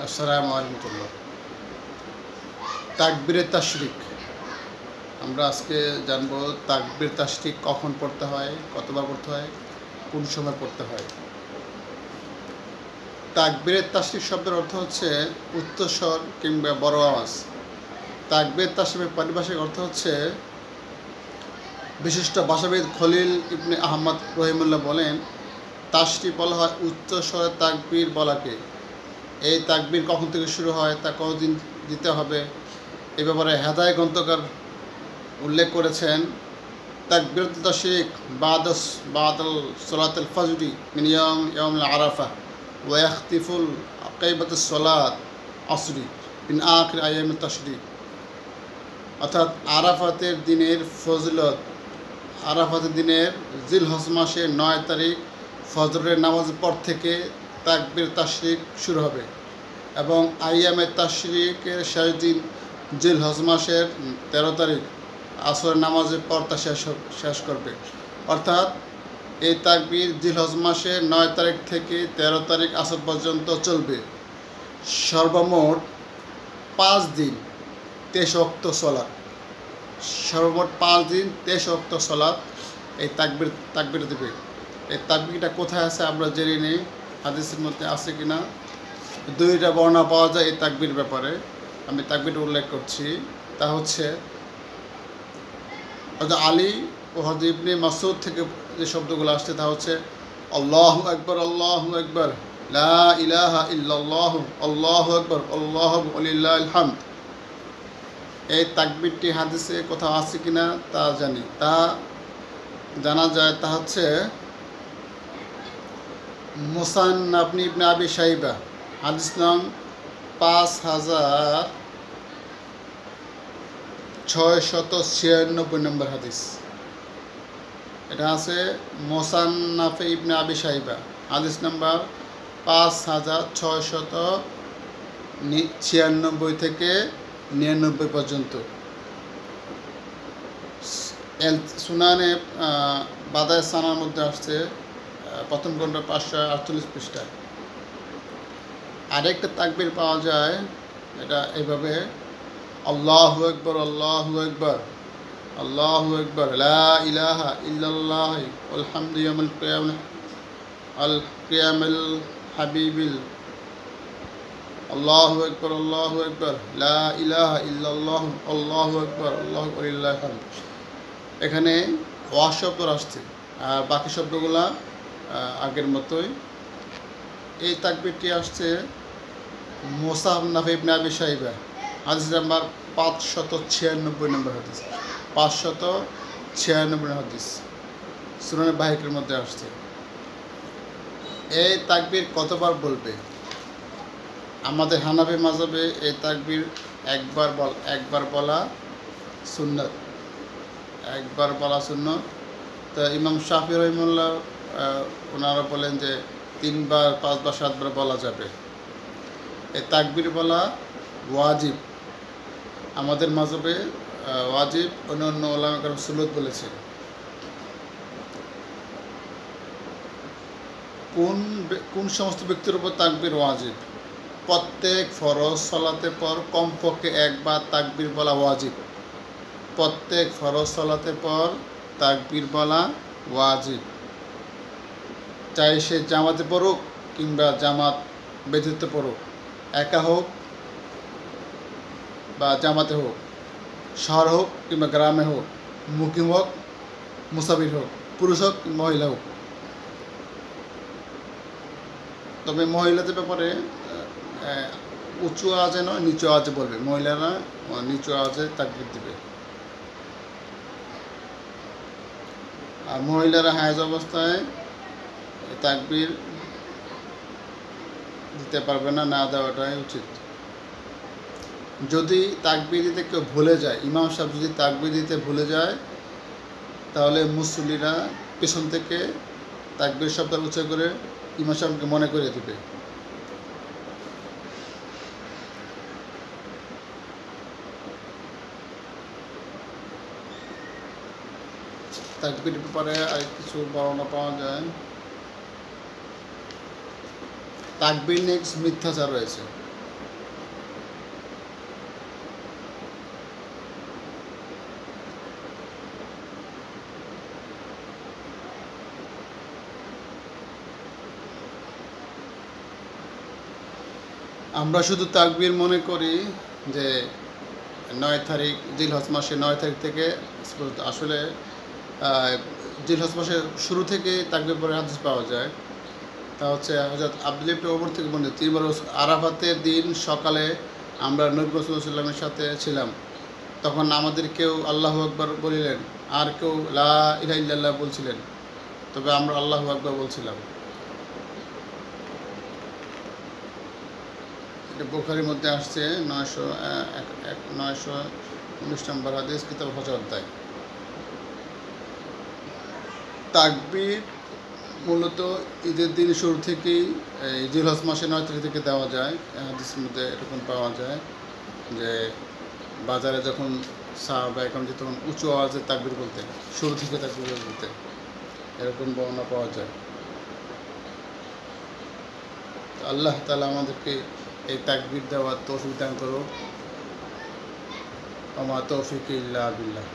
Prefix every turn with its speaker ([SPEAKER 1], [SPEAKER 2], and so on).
[SPEAKER 1] আসসালামু আলাইকুম। তাকবীরে তাশরিক আমরা আজকে জানব। তাকবীর তাশরিক কখন পড়তে হয়, কতবার পড়তে হয়, কোন সময় পড়তে হয়। তাকবীরে তাশরিক শব্দের অর্থ হচ্ছে উচ্চস্বর কিংবা বড় আওয়াজ। তাকবীর তাশরিকের পারিভাষিক অর্থ হচ্ছে, বিশিষ্ট ভাষাবিদ খলিল ইবনে আহমদ রহিমুল্লাহ বলেন, তাশরিক বলা হয় উচ্চস্বরে তাকবীর বলাকে। এই তাকবীর কখন থেকে শুরু হয়, তা কতদিন দিতে হবে, এ ব্যাপারে হেদায় গ্রন্থকার উল্লেখ করেছেন। তাকবীরাত তাশরিক বাদাল সালাতুল ফজরি মিন ইয়াউমুল আরাফা ওয়া ইয়াখতিফুল আকিবাতুস সালাত আসরি মিন আখির আইয়ামিত তাশরিক। অর্থাৎ আরাফাতের দিনের ফজিলত, আরাফাতের দিনের জিলহজ মাসের 9 তারিখ ফজরের নামাজের পর থেকে তাকবীর তাশরিক শুরু হবে এবং আইয়ামে তাশরিকের শেষ দিন জিলহজ মাসের 13 তারিখ আসরের নামাজের পর তা শেষ করবে। অর্থাৎ এই তাকবীর জিলহজ মাসের 9 তারিখ থেকে 13 তারিখ আসর পর্যন্ত চলবে। সর্বমোট 5 দিন 23 ওয়াক্ত সলাত, সর্বমোট 5 দিন 23 ওয়াক্ত সলাত এই তাকবীর দেবে। এই তাকবীরটা কোথায় আছে আমরা জেনে নিই, হাদিসের মধ্যে আছে কিনা। 2টা বর্ণনা পাওয়া যায় এই তাকবীর ব্যাপারে। আমি তাকবীর উল্লেখ করছি। তা হচ্ছে হযরত আলী ও হযরত ইবনে মাসউদ থেকে যে শব্দগুলো আসছে তা হচ্ছে আল্লাহু আকবার, আল্লাহু আকবার, লা ইলাহা ইল্লাল্লাহ, আল্লাহু আকবার, আল্লাহু ওয়ালিল্লাহিল হামদ। এই তাকবীরটি হাদিসে কোথাও আছে কিনা তা জানি, তা জানা যায়। তা হচ্ছে মুসান্নাফ ইবনে আবি শাইবা, হাদিস নং 5696 নম্বর হাদিস। এটা আছে মুসান্নাফে ইবনে আবি শাইবা, হাদিস নাম্বার 5696 থেকে 99 পর্যন্ত। সুনানে বাদায় সানার মধ্যে আসছে, প্রথম খণ্ড 548 পৃষ্ঠায়। আরেকটা তাকবীর পাওয়া যায়, এটা এইভাবে আল্লাহু আকবার, আল্লাহু আকবার, আল্লাহু আকবার, লা ইলাহা ইল্লাল্লাহ ওয়ালহামদু ইয়াউমুল কিয়ামাল হাবিবিল, আল্লাহু আকবার, আল্লাহু আকবার, লা ইলাহা ইল্লাল্লাহ, আল্লাহু আকবার, আল্লাহু ওয়ালিল্লাহিল হামদ। এখানে ওয়া শব্দ আসছে আর বাকি শব্দগুলা আগের মতোই। এই তাকবীরটি আসছে মুসান্নাফ ইবনে আবি শাইবা, হাদিস নাম্বার 596 নম্বর হাদিস, 596 হাদিস সুনানে বাহিকের মধ্যে আসছে। এই তাকবীর কতবার বলবে? আমাদের হানাফি মাযহাবে এই তাকবীর একবার বলা সুন্নাত, একবার বলা সুন্নাত। তো ইমাম শাফি রহিমাহুল্লাহ ওনারা বলেন যে 3 বার, 5 বার, 7 বার বলা যাবে। এই তাকবীর বলা ওয়াজিব, আমাদের মাযহাবে ওয়াজিব, অন্যান্য উলামা কেরাম সুন্নাত বলেছে। কোন সমস্ত ব্যক্তির উপর তাকবীর ওয়াজিব? প্রত্যেক ফরজ সালাতের পর কমপক্ষে একবার তাকবীর বলা ওয়াজিব। প্রত্যেক ফরজ সালাতের পর তাকবীর বলা ওয়াজিব, চাই সে জামাতে পড়ুক কিংবা জামাত ব্যতীত পড়ুক, একা হোক বা জামাতে হোক, শহর হোক কিংবা গ্রামে হোক, মুকিম হোক, মুসাফির হোক, পুরুষ হোক মহিলা হোক। তবে মহিলাদের ব্যাপারে উঁচু আওয়াজে নয়, নিচু আওয়াজে বলবে। মহিলারা নিচু আওয়াজে তাকবীর দিবে। আর মহিলারা হায়েজ অবস্থায় তাকবীর দিতে পারবে না, না দেওয়াটাই উচিত। যদি তাকবীর দিতে কেউ ভুলে যায়, ইমাম সাহেব যদি তাকবীর দিতে ভুলে যায়, তাহলে মুসল্লিরা পেছন থেকে তাকবীর শব্দ উচ্চ করে ইমাম সাহেবকে মনে করে দেবে। তাকবীরের ব্যাপারে আর কিছু বর্ণনা পাওয়া যায়। তাকবীর নিয়ে মিথ্যাচার রয়েছে। আমরা শুধু তাকবীর মনে করি যে 9 তারিখ জিলহজ মাসের 9 তারিখ থেকে আসলে জিলহজ মাসের শুরু থেকে তাকবীর পরে হাদিস পাওয়া যায়। তা হচ্ছে হযরত আব্দুল্লাহ ইবনে ওমর থেকে বর্ণিত, তিনি বলেন আরাফাতের দিন সকালে আমরা নবী রাসূলুল্লাহ সাল্লাল্লাহু আলাইহি ওয়াসাল্লামের সাথে ছিলাম। তখন আমাদের কেউ আল্লাহু আকবার বলিলেন, আর কেউ লা ইলাহা ইল্লাল্লাহ বলছিলেন, তবে আমরা আল্লাহু আকবার বলছিলাম। এটা বুখারীর মধ্যে আসছে 919 নম্বর হাদিস, কিতাব হজ অধ্যায়। তাকবীর মূলত ঈদের দিন শুরু থেকেই জিলহজ মাসের 9 তারিখ থেকে দেওয়া যায়। হাদিসের মধ্যে এরকম পাওয়া যায় যে বাজারে যখন সাহাবা একরাম যে তখন উঁচু আওয়াজে তাকবীর বলতেন, শুরু থেকে তাকবীর বলতেন, এরকম বর্ণনা পাওয়া যায়। আল্লাহ তাআলা আমাদেরকে এই তাকবীর দেওয়ার তৌফিক দান করুক। ওয়া মা তৌফিক ইল্লা বিল্লাহ।